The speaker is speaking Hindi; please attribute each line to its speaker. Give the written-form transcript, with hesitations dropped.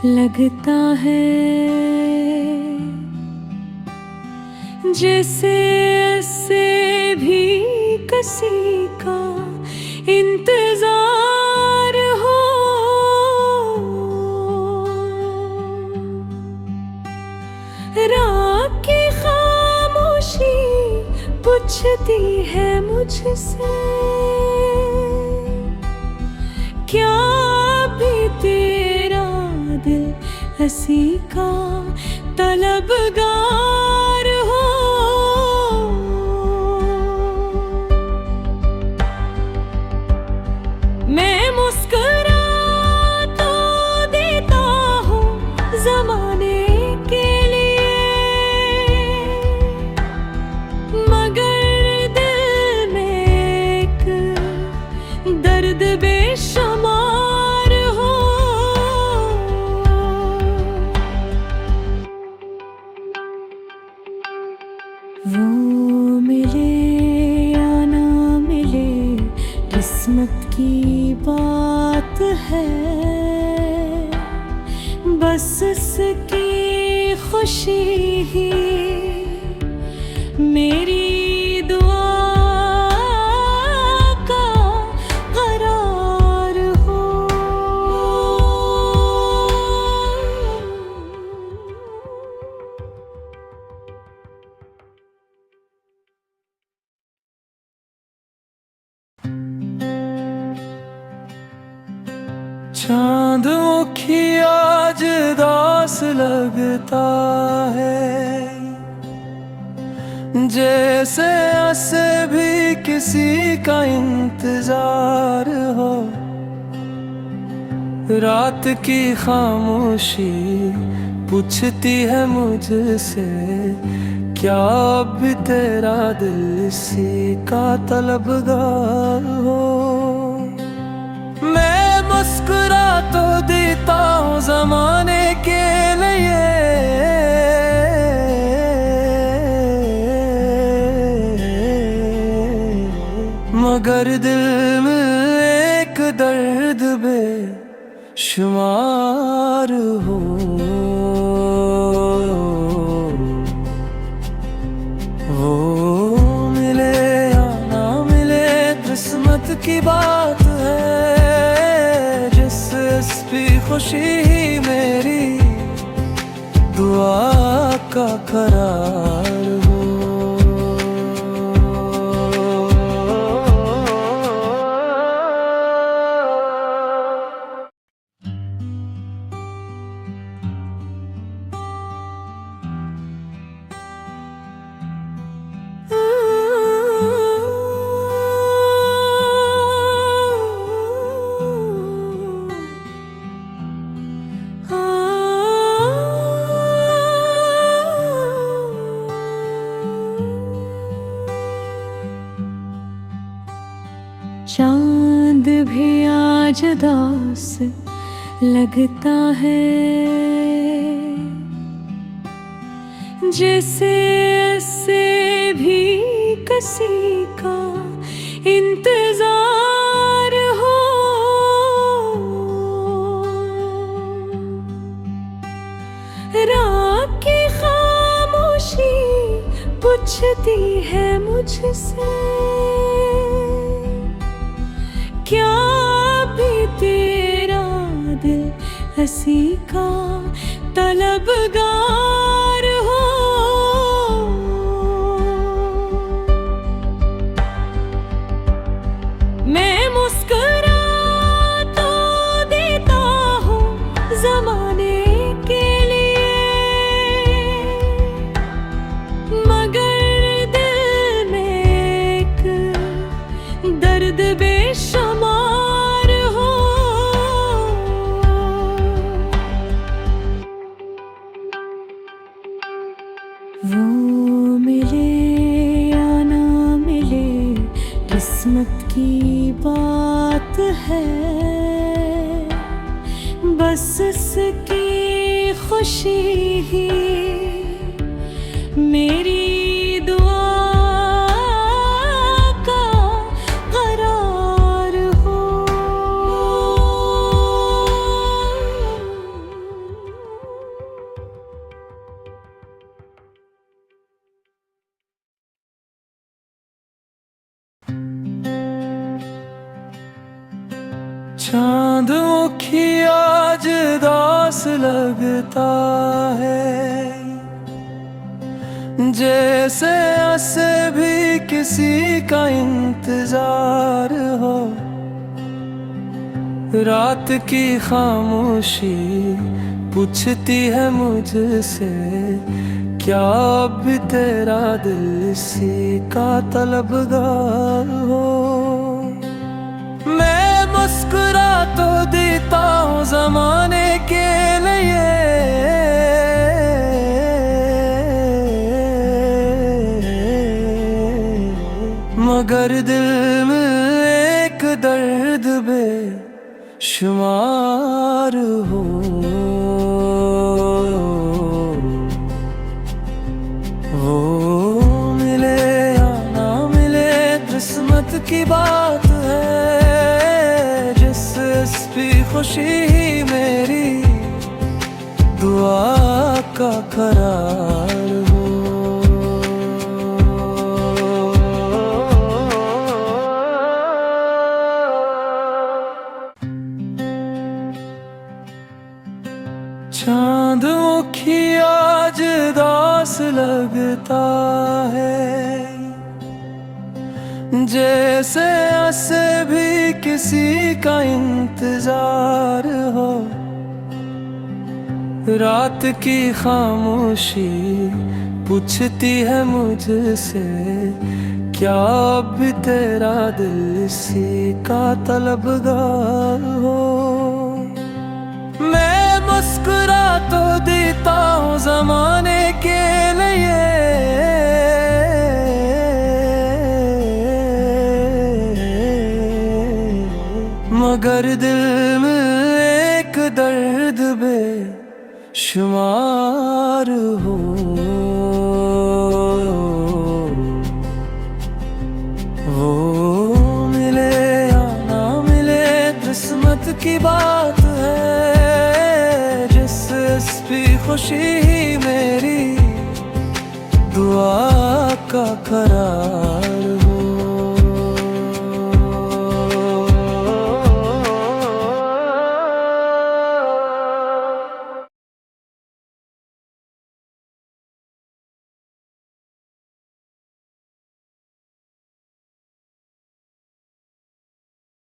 Speaker 1: लगता है जैसे ऐसे भी किसी का इंतजार हो। रात की खामोशी पूछती है मुझसे, क्या भी तेरा दिल हंसी का तलबगार हो। मैं मुस्कुरा तो देता हूँ ज़माने के लिए, मगर दिल में एक दर्द बेशुमार हो। वो मिले या ना मिले किस्मत की बात है, बस इसकी खुशी ही मेरी दुआ का करार हो।
Speaker 2: चांद मुखी आज दास लगता है, जैसे ऐसे भी किसी का इंतजार हो। रात की खामोशी पूछती है मुझसे, क्या भी तेरा दिल इसी का तलबगार हो। मैं मुस्कुरा तो देता हूँ ज़माने के लिए, मगर दिल में एक दर्द बेशुमार हो। वो मिले या ना मिले किस्मत की बात है, जिसकी खुशी ही मेरी दुआ का करार हो।
Speaker 1: चांद भी आज दास लगता है, जैसे ऐसे भी किसी का इंतजार हो। रात की खामोशी पूछती है मुझसे, क्या भी तेरा दिल हंसी का तलबगार हो। मैं मुस्कुरा तो देता हूँ ज़माने के लिए, मगर दिल में एक दर्द बेशुमार हो। वो मिले या ना मिले किस्मत की बात है, बस इसकी खुशी ही मेरी दुआ का करार हो।
Speaker 2: चांद मुखी आज दास लगता है, जैसे ऐसे भी किसी का इंतजार हो। रात की खामोशी पूछती है मुझसे, क्या अब भी तेरा दिल इसी का तलबगार हो। मैं मुस्कुरा तो देता हूँ जमाने के लिए, मगर दिल में एक दर्द बेशुमार हो। वो मिले या ना मिले किस्मत की बात है, जिसकी खुशी ही मेरी दुआ का करार हो। चांद मुखी आज दास लगता है, जैसे ऐसे भी किसी का इंतजार हो। रात की खामोशी पूछती है मुझसे, क्या अब भी तेरा दिल इसी का तलबगार हो। मैं मुस्कुरा तो देता हूँ जमाने के लिए, मगर दिल में एक दर्द बेशुमार हो। वो मिले या ना मिले किस्मत की बात है, जिसकी खुशी ही मेरी दुआ का करार